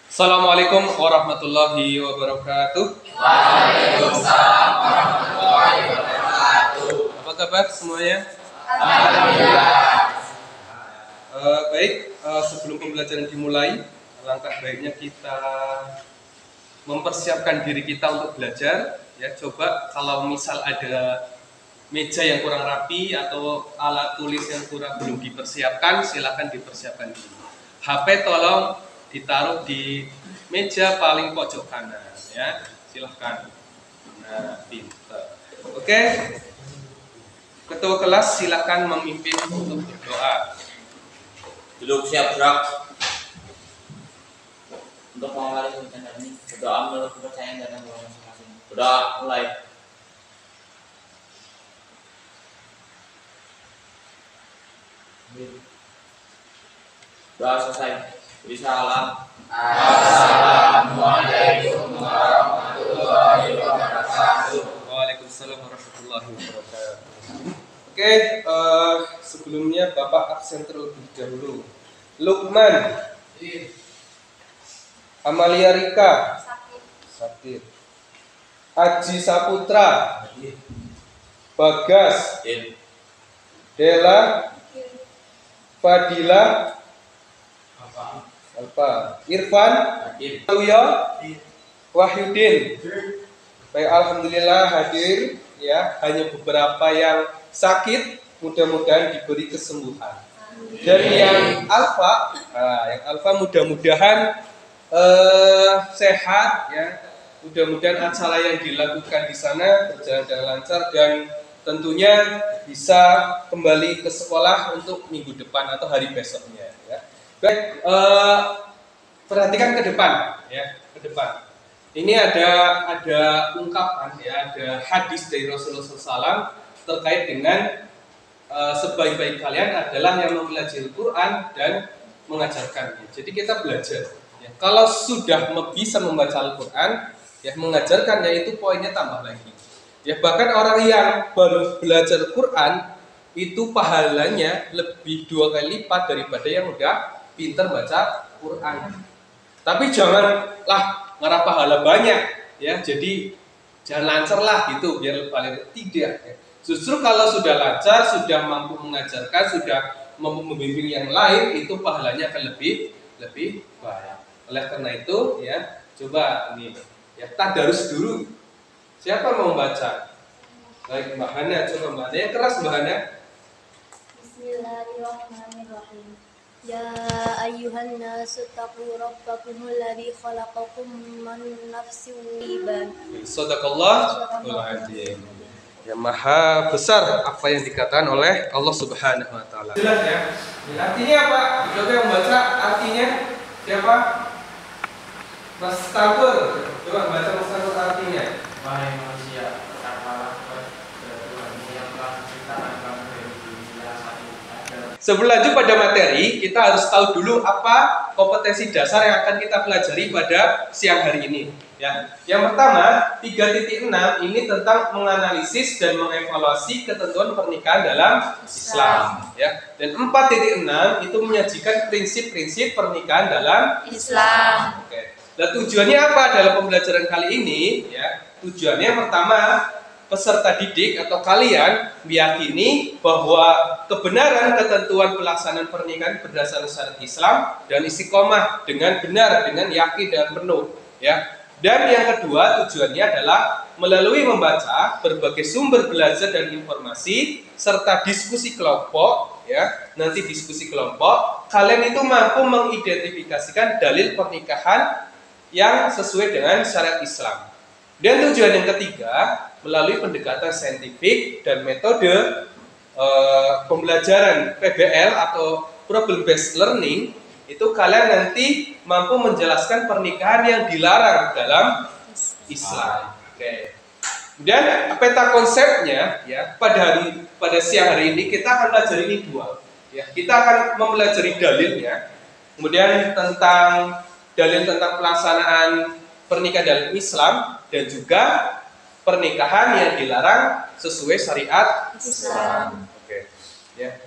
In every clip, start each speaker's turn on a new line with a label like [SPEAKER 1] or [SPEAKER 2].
[SPEAKER 1] Assalamualaikum warahmatullahi wabarakatuh.
[SPEAKER 2] Waalaikumsalam warahmatullahi wabarakatuh.
[SPEAKER 1] Apa kabar semuanya?
[SPEAKER 2] Alhamdulillah.
[SPEAKER 1] Sebelum pembelajaran dimulai, alangkah baiknya kita mempersiapkan diri kita untuk belajar. Ya, coba kalau misal ada meja yang kurang rapi atau alat tulis yang belum dipersiapkan, silakan dipersiapkan dulu. HP tolong ditaruh di meja paling pojok kanan, ya, silahkan. Nah, pinter. Oke, ketua kelas silakan memimpin untuk berdoa.
[SPEAKER 2] Duduk siap gerak. Untuk mengawali pembicaraan ini, berdoa menurut kepercayaan dan agama masing-masing. Berdoa mulai. Doa selesai. Beri salam. Assalamualaikum warahmatullahi wabarakatuh.
[SPEAKER 1] Waalaikumsalam warahmatullahi wabarakatuh. Oke, sebelumnya Bapak absen terlebih dahulu. Lukman, Amalia Rika, sakit. Aji Saputra, Bagas, Dela, Fadila, Alfa, Irfan, Uyo, Wahyudin. Baik, alhamdulillah hadir, ya. Hanya beberapa yang sakit, mudah-mudahan diberi kesembuhan. Dan yang Alfa, mudah-mudahan sehat, ya. Mudah-mudahan acara yang dilakukan di sana berjalan dengan lancar dan tentunya bisa kembali ke sekolah untuk minggu depan atau hari besoknya, ya. Baik, perhatikan ke depan, ya, ke depan. Ini ada ungkapan, ya, ada hadis dari Rasulullah SAW terkait dengan sebaik-baik kalian adalah yang mempelajari Quran dan mengajarkannya. Jadi kita belajar. Ya, kalau sudah bisa membaca Al-Quran, ya, mengajarkannya itu poinnya tambah lagi. Ya, bahkan orang yang baru belajar Quran itu pahalanya lebih 2 kali lipat daripada yang udah pinter baca Quran. Tapi janganlah ngarap pahala banyak, ya. Jadi jangan lancar lah gitu biar paling tidak, ya. Justru kalau sudah lancar, sudah mampu mengajarkan, sudah mampu membimbing yang lain, itu pahalanya akan lebih banyak. Oleh karena itu, ya, coba ini, ya, tadarus dulu. Siapa mau baca? Baik, Mbak Hana, coba Mbak Hana yang keras, Mbak Hana.
[SPEAKER 3] Bismillahirrahmanirrahim. Ya ayyuhan nasu taqu rabbakumul ladzi khalaqakum min nafsin wahidah.
[SPEAKER 1] Shadaqallahul adzim. Ya, maha besar apa yang dikatakan oleh Allah Subhanahu wa taala. Jelas, ya. Artinya apa? Coba yang baca artinya siapa? Mas Tabur. Coba baca Mas Tabur artinya.
[SPEAKER 4] Wahai manusia, bertakwalah kepada Tuhanmu yang telah menciptakan kamu dari dunia satu agar.
[SPEAKER 1] Sebelum lanjut pada materi, kita harus tahu dulu apa kompetensi dasar yang akan kita pelajari pada siang hari ini. Ya. Yang pertama, 3.6 ini tentang menganalisis dan mengevaluasi ketentuan pernikahan dalam Islam. Ya. Dan 4.6 itu menyajikan prinsip-prinsip pernikahan dalam
[SPEAKER 3] Islam.
[SPEAKER 1] Oke. Nah, tujuannya apa dalam pembelajaran kali ini? Ya, tujuannya yang pertama, peserta didik atau kalian meyakini bahwa kebenaran ketentuan pelaksanaan pernikahan berdasarkan syariat Islam dan istiqomah dengan benar, dengan yakin dan penuh, ya. Dan yang kedua, tujuannya adalah melalui membaca berbagai sumber belajar dan informasi serta diskusi kelompok, ya. Nanti diskusi kelompok, kalian itu mampu mengidentifikasikan dalil pernikahan yang sesuai dengan syariat Islam. Dan tujuan yang ketiga, melalui pendekatan saintifik dan metode pembelajaran PBL atau problem based learning, itu kalian nanti mampu menjelaskan pernikahan yang dilarang dalam Islam. Oke. Dan peta konsepnya, ya, pada siang hari ini kita akan belajar ini dua. Ya, kita akan mempelajari dalilnya, kemudian dalil tentang pelaksanaan pernikahan dalam Islam dan juga pernikahan yang dilarang sesuai syariat Islam. Oke, ya.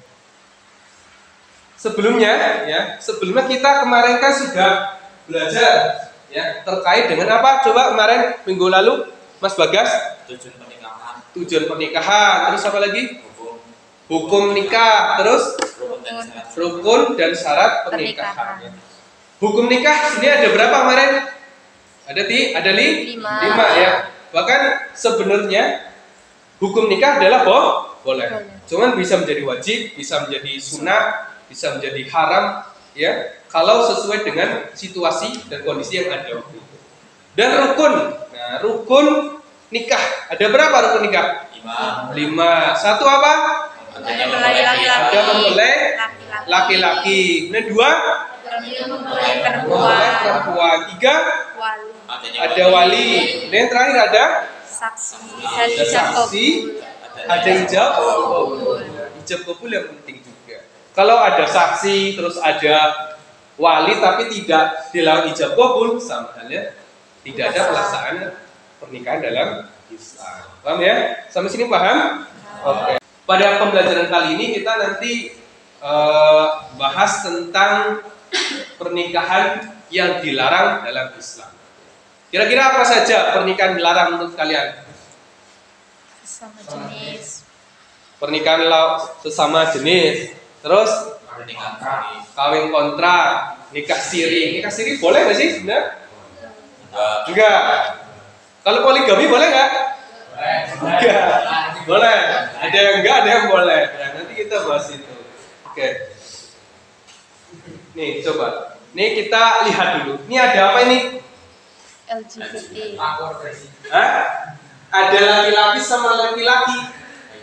[SPEAKER 1] Sebelumnya kita kemarin kan sudah belajar ya terkait dengan apa? Coba kemarin minggu lalu Mas Bagas
[SPEAKER 2] Tujuan pernikahan.
[SPEAKER 1] tujuan pernikahan, terus apa lagi?
[SPEAKER 2] Hukum.
[SPEAKER 1] Hukum nikah, terus
[SPEAKER 2] Rukun dan syarat.
[SPEAKER 1] rukun dan syarat pernikahan. Ya. Hukum nikah ini ada berapa kemarin? Ada
[SPEAKER 3] Lima.
[SPEAKER 1] 5 ya. Bahkan sebenarnya hukum nikah adalah boleh. Cuman bisa menjadi wajib, bisa menjadi sunnah, bisa menjadi haram ya kalau sesuai dengan situasi dan kondisi yang ada waktu itu. Dan rukun. Nah, rukun nikah. Ada berapa rukun nikah? 5. Satu apa?
[SPEAKER 2] Adanya
[SPEAKER 3] Mempelai laki-laki.
[SPEAKER 1] Ada mempelai laki-laki. Kemudian 2
[SPEAKER 3] Mempelai
[SPEAKER 1] mempelai perempuan. 3
[SPEAKER 3] wali,
[SPEAKER 1] ada wali. Dan yang terakhir ada
[SPEAKER 3] saksi,
[SPEAKER 1] ada saksi, ada ijab kabul. Ijab kabul yang penting juga. Kalau ada saksi terus ada wali tapi tidak dilakukan ijab kabul, sama halnya tidak ada pelaksanaan pernikahan dalam Islam. Paham ya? Sampai sini paham? Oke. Pada pembelajaran kali ini kita nanti bahas tentang pernikahan yang dilarang dalam Islam. Kira-kira apa saja pernikahan dilarang menurut kalian?
[SPEAKER 3] sama jenis,
[SPEAKER 1] Pernikahan sesama jenis, terus
[SPEAKER 2] pernikahan siri.
[SPEAKER 1] kawin kontrak, nikah siri. Nikah siri boleh nggak sih sebenarnya? Enggak. Kalau poligami boleh nggak? Enggak. Boleh. Ada yang enggak, ada yang boleh. Ya, nanti kita bahas itu. Oke. Nih coba. Nih kita lihat dulu. Ini ada apa ini?
[SPEAKER 3] LGBT,
[SPEAKER 1] Hah? Ada laki-laki sama laki-laki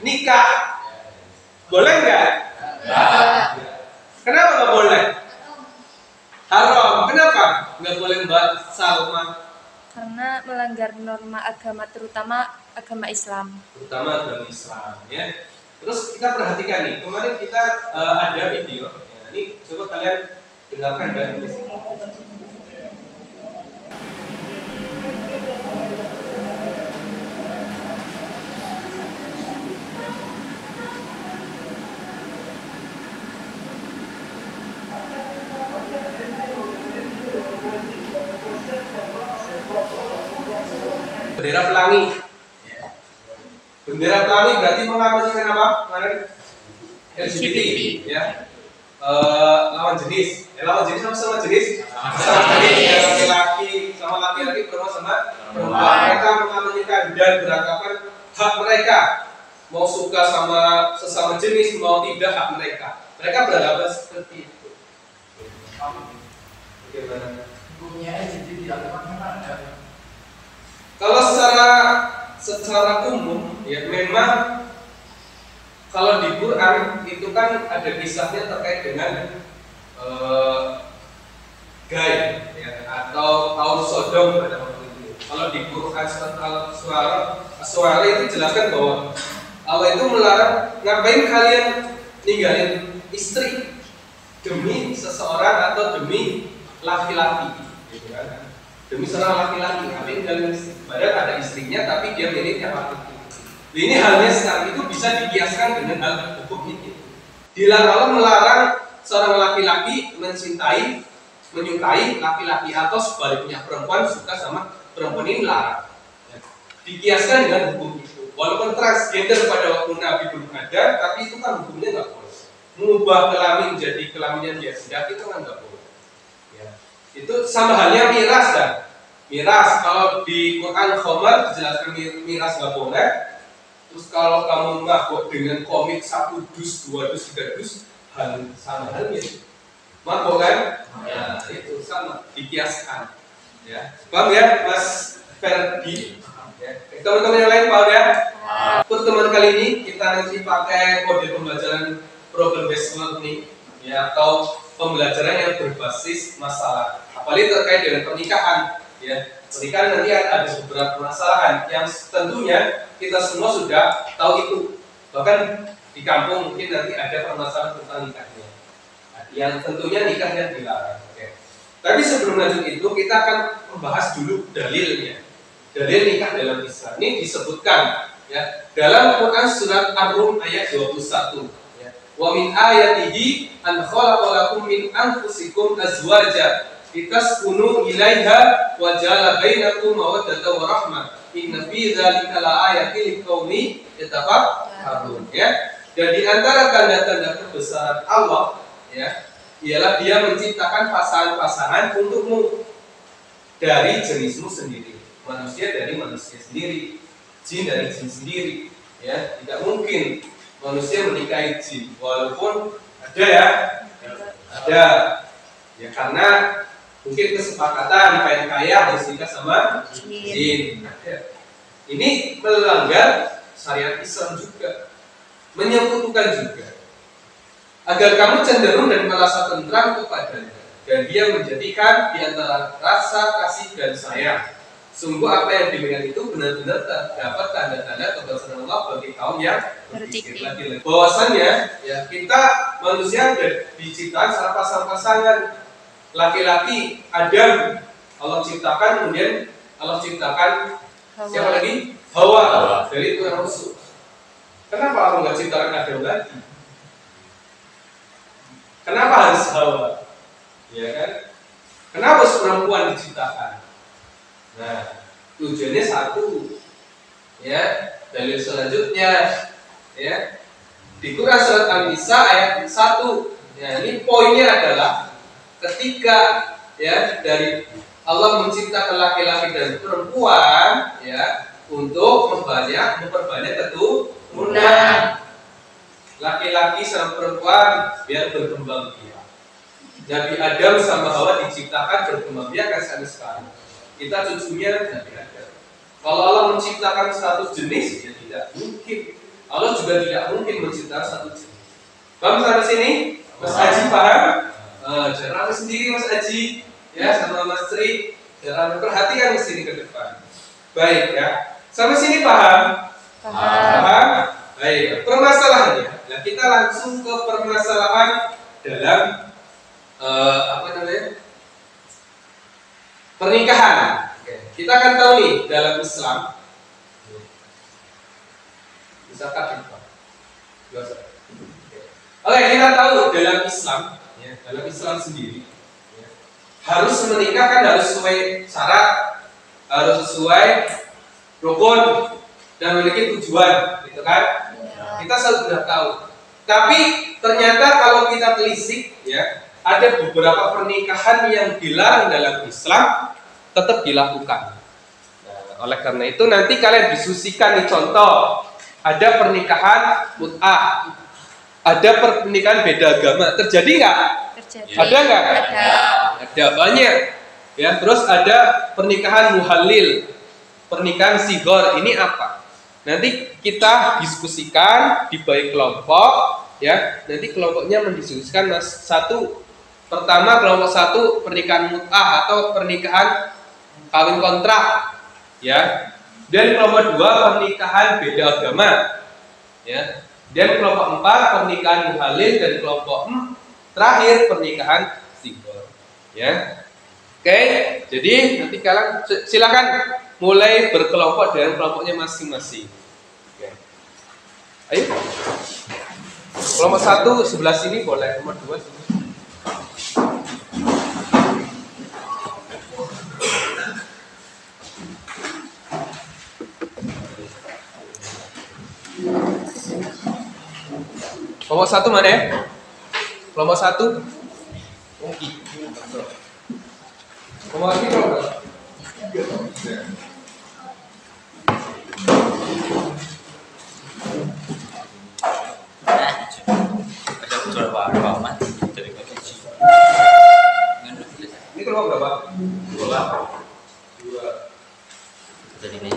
[SPEAKER 1] nikah. Boleh nggak? Kenapa nggak boleh? Haram. Kenapa? Nggak boleh Mbak Salma.
[SPEAKER 3] karena melanggar norma agama, terutama agama Islam.
[SPEAKER 1] Terutama agama Islam ya. Terus kita perhatikan nih, kemarin kita ada video ya, ini coba kalian dengarkan dan bendera pelangi. Bendera pelangi berarti mengamankan apa? Kemarin LGBT ya. Lawan jenis. Lawan jenis sama jenis. Sama jenis ya, laki-laki sama laki-laki, perempuan sama perempuan. Mereka mengamankan dan beranggapan hak mereka. Mau suka sama sesama jenis mau tidak hak mereka. Mereka beranggapan seperti itu. Bagaimana? Kalau secara umum ya memang kalau di Quran itu kan ada kisahnya terkait dengan Gai ya, atau kaum Sodom pada waktu itu. Kalau di Quran suara itu jelaskan bahwa Allah itu melarang ngapain kalian ninggalin istri demi seseorang atau demi laki-laki, gitu kan? Demi seorang laki-laki, tapi dalam badan ada istrinya, tapi dia miliknya laki-laki. Ini halnya sekarang itu bisa dikiaskan dengan hal hukum ini. Dilarang melarang seorang laki-laki menyukai laki-laki atau sebaliknya perempuan suka sama perempuan ini larang. Dikiaskan dengan hukum itu. Walaupun transgender pada waktu Nabi belum ada, tapi itu kan hukumnya nggak boleh. Mengubah kelamin jadi kelamin yang dia hendak itu kan nggak boleh. Itu sama halnya miras kan. Miras kalau di Quran Khomar dijelaskan miras nggak boleh. Terus kalau kamu mabuk dengan komik 1 dus, 2 dus, 3 dus, sama halnya. Mabuk kan? Ya, itu sama dikiaskan. Ya. Paham ya, Mas Ferdi? Ya. Teman-teman yang lain paham ya? Pertemuan kali ini kita nanti pakai kode pembelajaran problem based learning ya, atau pembelajaran yang berbasis masalah, apalagi terkait dengan pernikahan ya. Pernikahan nanti ada beberapa permasalahan yang tentunya kita semua sudah tahu itu, bahkan di kampung mungkin nanti ada permasalahan tentang nikahnya yang tentunya nikahnya dilarang. Oke. Tapi sebelum lanjut itu kita akan membahas dulu dalilnya. Dalil nikah dalam Islam ini disebutkan ya dalam Quran surat Ar-Rum ayat 21. Wa min ayatihi an khalaqa lakum min anfusikum azwaja litaskunu ilaiha wa ja'ala bainakum mawaddatan wa rahmah. Inna fi dzalika laayatin liqaumin yatafakkarun, ya. Dan di antara tanda-tanda kebesaran Allah, ya, ialah Dia menciptakan pasangan-pasangan untukmu dari jenismu sendiri, manusia dari manusia sendiri, jin dari jin sendiri, ya. Tidak mungkin manusia menikahi jin, walaupun ada, ya, ada, ya, karena mungkin kesepakatan kaya harus nikah sama jin. Ini melanggar syariat Islam juga, menyekutukan juga, agar kamu cenderung dan merasa tentram kepadanya, dan Dia menjadikan di antara rasa kasih dan sayang. Sungguh apa yang demikian itu benar-benar terdapat tanda-tanda kebesaran Allah bagi kaum yang berpikir. Lagi-lagi bahwasannya, ya, kita manusia sudah diciptakan secara pasang-pasangan. Laki-laki Adam Allah ciptakan, kemudian Allah ciptakan siapa lagi? Hawa dari tulang rusuk. Kenapa Allah nggak ciptakan Adam lagi? Kenapa harus Hawa? Ya kan? Kenapa perempuan diciptakan? Nah, tujuannya satu. Ya, dalil selanjutnya, ya, di Quran surat An-Nisa ayat 1. Ya, ini poinnya adalah ketika, ya, dari Allah menciptakan laki-laki dan perempuan, ya, untuk memperbanyak keturunan. Laki-laki sama perempuan biar berkembang biak. Nabi Adam sama Hawa diciptakan berkembang biak kan sampai sekarang. Kita cucunya Nabi Adam. Kalau Allah menciptakan satu jenis, ya tidak mungkin. Allah juga tidak mungkin menciptakan satu jenis. Paham sampai sini? Mas Haji paham? Jangan sendiri Mas Haji, ya, sama Mas Tri, jangan perhatikan ke sini ke depan. Baik, ya. Sampai sini paham? Paham? Baik. Permasalahannya. Nah, kita langsung ke permasalahan dalam apa namanya? Pernikahan. Oke. Kita akan tahu nih dalam Islam. Misalkan kita. Oke, kita tahu dalam Islam, ya, dalam Islam sendiri, ya, harus menikah kan harus sesuai syarat, harus sesuai rukun dan memiliki tujuan, gitu kan? Ya. Kita sudah tahu. Tapi ternyata kalau kita telisik, ya, ada beberapa pernikahan yang dilarang dalam Islam tetap dilakukan. Nah, oleh karena itu nanti kalian diskusikan nih, contoh ada pernikahan mut'ah, ada pernikahan beda agama, terjadi nggak? Terjadi. Ada nggak? Ada banyak. Ya, terus ada pernikahan muhalil, pernikahan sigor. Ini apa? Nanti kita diskusikan di baik kelompok, ya. Nanti kelompoknya mendiskusikan satu. Pertama, kelompok satu pernikahan mut'ah atau pernikahan kawin kontrak, ya. Dan kelompok dua pernikahan beda agama, ya. Dan kelompok 4 pernikahan muhalil, dan kelompok terakhir pernikahan sigor, ya. Oke, jadi nanti kalian silakan mulai berkelompok dengan kelompoknya masing-masing. Oke. Ayo. Kelompok 1 sebelah sini boleh, nomor 2 sini. Kelompok 1 mana ya? Kelompok 1. Kelompok ini berapa? Ini kelompok berapa? 2.
[SPEAKER 2] Jadi ini.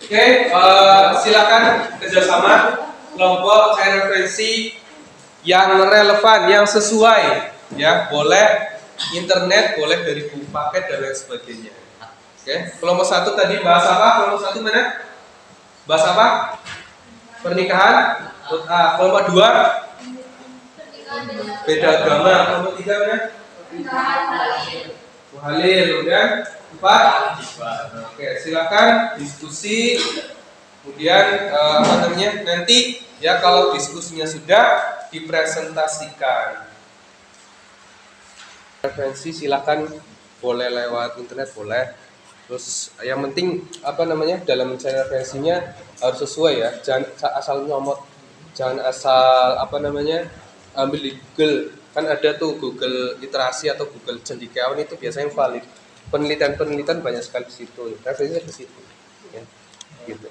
[SPEAKER 1] Oke, silakan kerjasama kelompok cari referensi yang relevan, yang sesuai, ya. Boleh internet, boleh dari buku paket dan lain sebagainya. Oke, kelompok 1 tadi bahas apa? Kelompok 1 mana? Bahas apa? Pernikahan. Kelompok 2 Beda agama. Nomor 3 mana? Muhalil. Kemudian 4. Oke, silakan diskusi. Kemudian apa namanya? Nanti ya kalau diskusinya sudah dipresentasikan. Referensi silakan, boleh lewat internet boleh. Terus yang penting apa namanya dalam mencari referensinya harus sesuai ya. Jangan asal nyomot, jangan asal apa namanya ambil di Google. Kan ada tuh Google Literasi atau Google Cendekiawan, itu biasanya valid. Penelitian banyak sekali di situ. Referensinya ke situ. Ya, gitu.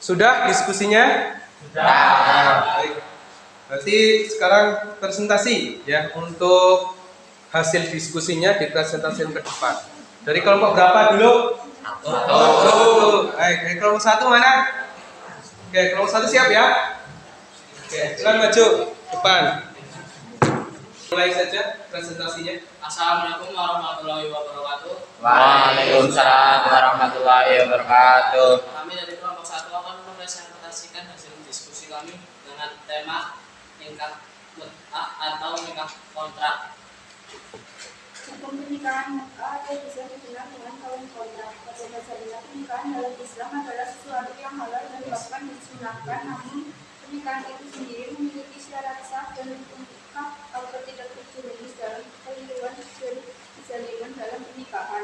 [SPEAKER 1] Sudah diskusinya? Sudah. Baik. Berarti sekarang presentasi ya, untuk hasil diskusinya dipresentasikan ke depan. Dari kelompok berapa dulu? Satu. Baik, dari kelompok 1 mana? Oke, kelompok 1 siap ya? Oke, silakan maju depan. Mulai saja presentasinya.
[SPEAKER 2] Assalamualaikum warahmatullahi wabarakatuh.
[SPEAKER 5] Waalaikumsalam warahmatullahi wabarakatuh.
[SPEAKER 2] Kami dari kelompok 1 akan mempresentasikan hasil diskusi kami dengan tema nikah mut'ah atau nikah kontrak.
[SPEAKER 6] Hukum pernikahan mut'ah atau bisa dikenal dengan kawin kontrak. Pada dasarnya pernikahan dalam Islam adalah sesuatu yang halal dan bahkan disunahkan, namun pernikahan itu sendiri memiliki syarat sah dan hukum nikah atau tidak terjerumus dalam keliruan kezaliman dalam pernikahan.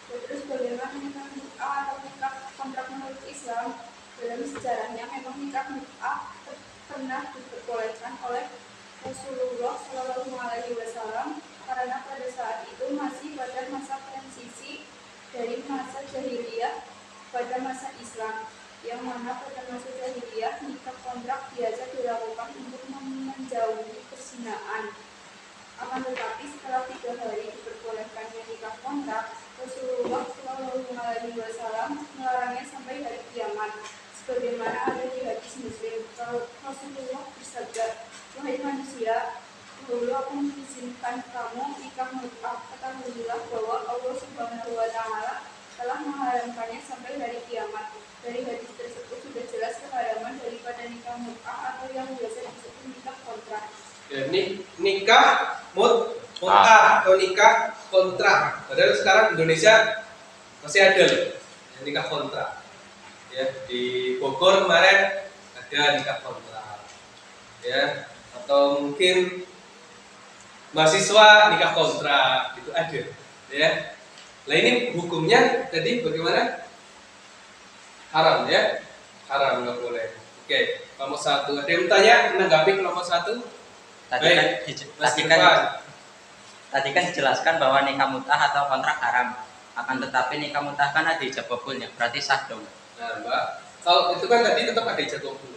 [SPEAKER 6] Terus bagaimana nikah mut'ah atau nikah kontrak menurut Islam? Dalam sejarahnya memang nikah mut'ah pernah diperbolehkan oleh Rasulullah SAW karena pada saat itu masih pada masa transisi dari masa jahiliyah pada masa Islam, yang mana pada masa jahiliyah nikah kontrak biasa dilakukan untuk menjauhi perzinaan. Akan tetapi setelah 3 hari diperbolehkannya nikah kontrak, Rasulullah SAW melarangnya sampai hari kiamat. Sebagaimana ada di hadis Muslim, Rasulullah bersabda, "Wahai manusia, dahulu aku mengizinkan kamu nikah mut'ah. Ketahuilah bahwa Allah Subhanahu wa Ta'ala telah mengharamkannya sampai hari kiamat." Dari hadis tersebut sudah jelas keharaman daripada nikah mut'ah atau yang biasa disebut nikah kontrak.
[SPEAKER 1] Ya, nikah mut'ah atau nikah kontrak. Padahal sekarang Indonesia masih ada loh nikah kontrak. Ya, di Bogor kemarin ada nikah kontrak. Ya, atau mungkin mahasiswa nikah kontrak itu ada. Ya. Nah ini hukumnya tadi bagaimana? Haram ya? Haram, nggak boleh. Oke, kelompok 1. Ada yang bertanya menanggapi kelompok 1?
[SPEAKER 5] Tadi kan dijelaskan bahwa nikah mut'ah atau kontrak haram. Akan tetapi nikah mut'ah kan ada ijab kabulnya, berarti sah dong.
[SPEAKER 1] Nah, Mbak, kalau itu kan tadi tetap ada ijab kabul.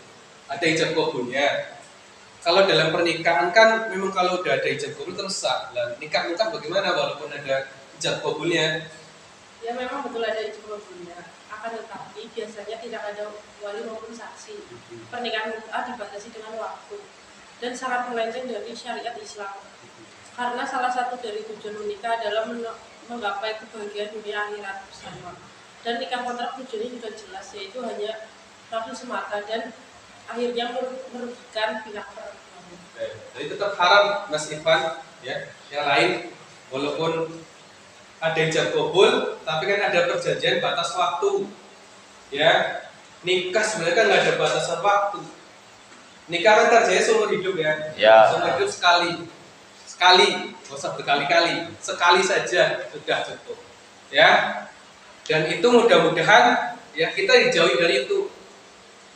[SPEAKER 1] Ada ijab kabulnya. Kalau dalam pernikahan kan memang kalau udah ada ijab kabul terus sah. Nah, nikah mut'ah bagaimana walaupun ada ijab kabulnya?
[SPEAKER 7] Ya memang betul ada ijab kabulnya. Akan tetapi biasanya tidak ada wali maupun saksi. Pernikahan mut'ah dibatasi dengan waktu dan sangat melenceng dari syariat Islam. Karena salah satu dari tujuan menikah adalah menggapai kebahagiaan dunia akhirat bersama. Dan nikah kontrak tujuannya juga jelas, yaitu hanya nafsu semata dan akhirnya merugikan pihak perempuan.
[SPEAKER 1] Jadi tetap haram Mas Ivan ya. Yang lain walaupun ada ijab kabul, tapi kan ada perjanjian batas waktu. Ya, nikah sebenarnya kan nggak ada batasan waktu. Nikah kan terjadi seumur hidup ya. Seumur hidup sekali, nggak usah berkali-kali, sekali saja sudah cukup. Ya, dan itu mudah-mudahan ya kita dijauhi dari itu.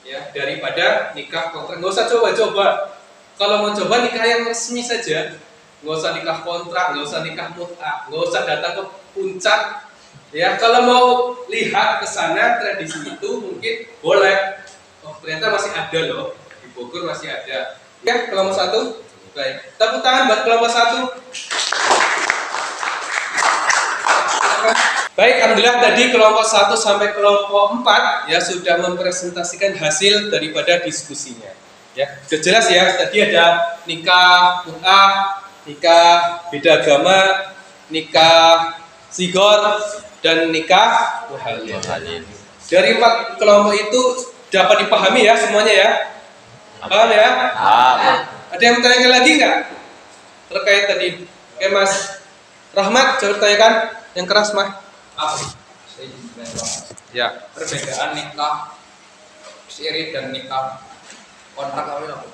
[SPEAKER 1] Ya, daripada nikah kontrak, nggak usah coba-coba. Kalau mau coba nikah yang resmi saja. Nggak usah nikah kontrak, nggak usah nikah mut'ah, nggak usah datang ke puncak. Ya, kalau mau lihat ke sana tradisi itu mungkin boleh. Oh, ternyata masih ada loh di Bogor, masih ada. Ya, kelompok 1. Baik, tepuk tangan buat kelompok 1. Baik, alhamdulillah tadi kelompok 1 sampai kelompok 4 ya sudah mempresentasikan hasil daripada diskusinya. Ya, sudah jelas ya. Tadi ada nikah mut'ah, nikah beda agama, nikah sigor, dan nikah muhalil. Dari 4 kelompok itu dapat dipahami ya semuanya ya. Paham ya? Ada yang bertanya lagi nggak terkait tadi? Oke Mas Rahmat, coba tanyakan yang keras mah. Ya.
[SPEAKER 4] Perbedaan nikah siri dan nikah kontrak apa?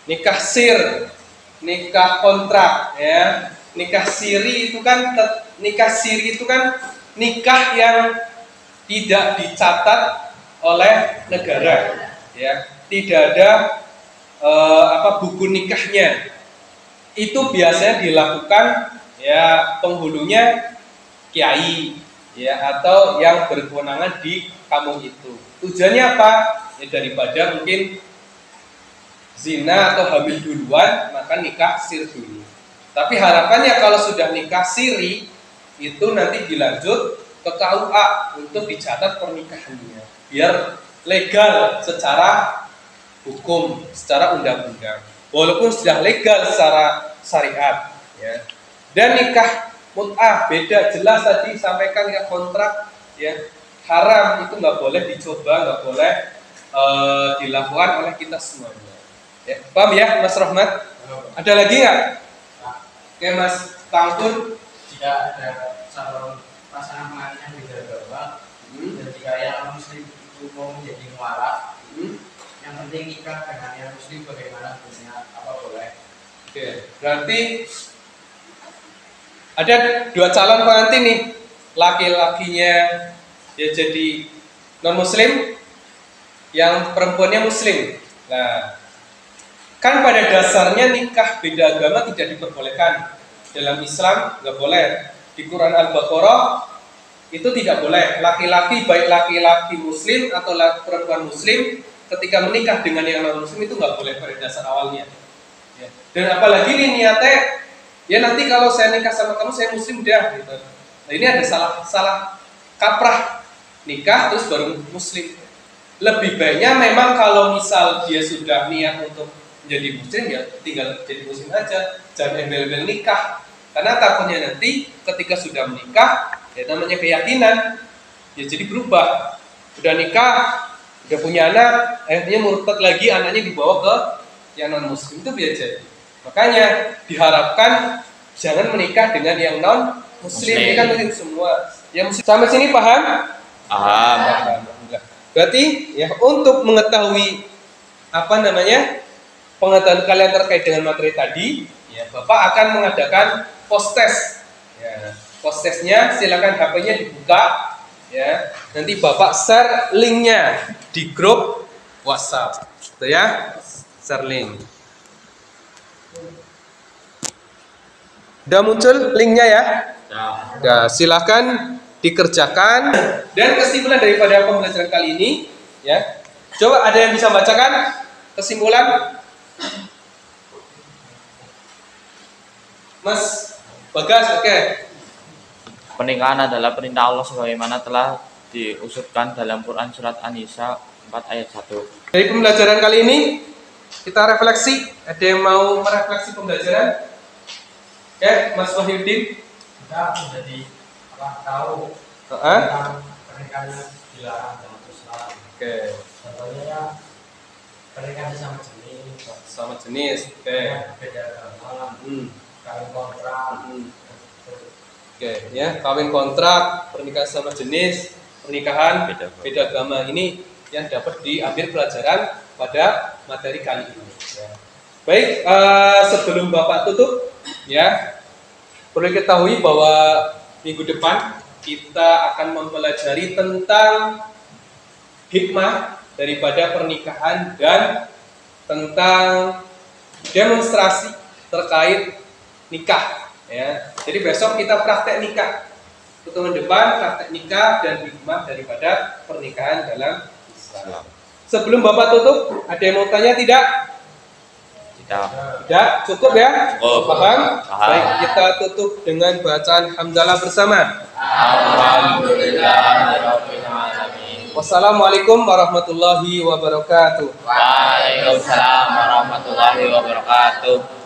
[SPEAKER 1] Nikah sir, nikah kontrak ya. Nikah siri itu kan nikah yang tidak dicatat oleh negara ya. Tidak ada buku nikahnya. Itu biasanya dilakukan ya penghulunya kiai ya atau yang berkewenangan di kampung itu. Tujuannya apa? Ya daripada mungkin zina atau hamil duluan, maka nikah sir dulu. Tapi harapannya kalau sudah nikah siri itu nanti dilanjut ke KUA untuk dicatat pernikahannya biar legal secara hukum, secara undang-undang. Walaupun sudah legal secara syariat ya. Dan nikah mut'ah beda, jelas tadi sampaikan nikah kontrak ya haram, itu nggak boleh dicoba, nggak boleh dilakukan oleh kita semuanya. Ya, paham ya Mas Rahmat? Ada lagi nggak? Oke Mas Tangkun.
[SPEAKER 4] Jika ada calon pasangan pengantin yang beda agama, dan jika yang muslim itu mau menjadi mualaf, yang penting nikah dengan yang muslim bagaimana hukumnya, apa boleh?
[SPEAKER 1] Oke, berarti ada 2 calon pengantin nih, laki-lakinya ya jadi non muslim, yang perempuannya muslim. Nah, kan pada dasarnya nikah beda agama tidak diperbolehkan dalam Islam, nggak boleh. Di Quran Al-Baqarah itu tidak boleh. Laki-laki baik laki-laki muslim atau perempuan muslim ketika menikah dengan yang non muslim itu nggak boleh pada dasar awalnya. Ya. Dan apalagi nih niatnya, ya nanti kalau saya nikah sama kamu saya muslim dah. Gitu. Nah ini ada salah kaprah, nikah terus baru muslim. Lebih baiknya memang kalau misal dia sudah niat untuk menjadi muslim ya tinggal jadi muslim aja, jangan embel-embel nikah. Karena takutnya nanti ketika sudah menikah, ya namanya keyakinan, ya jadi berubah. Udah nikah, udah punya anak, akhirnya murtad lagi, anaknya dibawa ke yang non muslim, itu biasa jadi. Makanya diharapkan jangan menikah dengan yang non muslim. Ini kan muslim semua. Yang muslim sampai sini paham? Paham. Berarti ya untuk mengetahui pengetahuan kalian terkait dengan materi tadi, ya Bapak akan mengadakan post test. Ya, post testnya silakan HP-nya dibuka, ya. Nanti Bapak share linknya di grup WhatsApp, gitu ya. Share link. Udah muncul linknya ya? Ya, silakan dikerjakan. Dan kesimpulan daripada pembelajaran kali ini, ya. Coba ada yang bisa bacakan kesimpulan? Mas Bagas, oke.
[SPEAKER 8] Pernikahan adalah perintah Allah sebagaimana telah diusulkan dalam Quran surat An-Nisa 4 ayat 1.
[SPEAKER 1] Dari pembelajaran kali ini kita refleksi. Ada yang mau merefleksi pembelajaran? Oke, Mas Wahyudin.
[SPEAKER 4] Kita menjadi tahu tentang pernikahan dilarang dalam Islam.
[SPEAKER 1] Oke.
[SPEAKER 4] Contohnya ya pernikahan sama jenis.
[SPEAKER 1] Sama jenis. Oke.
[SPEAKER 4] Beda agama. Kawin kontrak.
[SPEAKER 1] Oke, ya, kawin kontrak, pernikahan sama jenis, pernikahan beda agama ini yang dapat diambil pelajaran pada materi kali ini. Ya. Baik, sebelum Bapak tutup, ya, perlu diketahui bahwa minggu depan kita akan mempelajari tentang hikmah daripada pernikahan dan tentang demonstrasi terkait nikah. Ya, jadi besok kita praktek nikah. Pertemuan depan praktek nikah dan hikmah daripada pernikahan dalam Islam. Sebelum Bapak tutup, ada yang mau tanya tidak? Tidak, cukup ya?
[SPEAKER 8] Cukup.
[SPEAKER 1] Paham? Baik, kita tutup dengan bacaan hamdalah bersama.
[SPEAKER 8] Alhamdulillahirobbilalamin.
[SPEAKER 1] Wassalamualaikum warahmatullahi wabarakatuh.
[SPEAKER 8] Waalaikumsalam warahmatullahi wabarakatuh.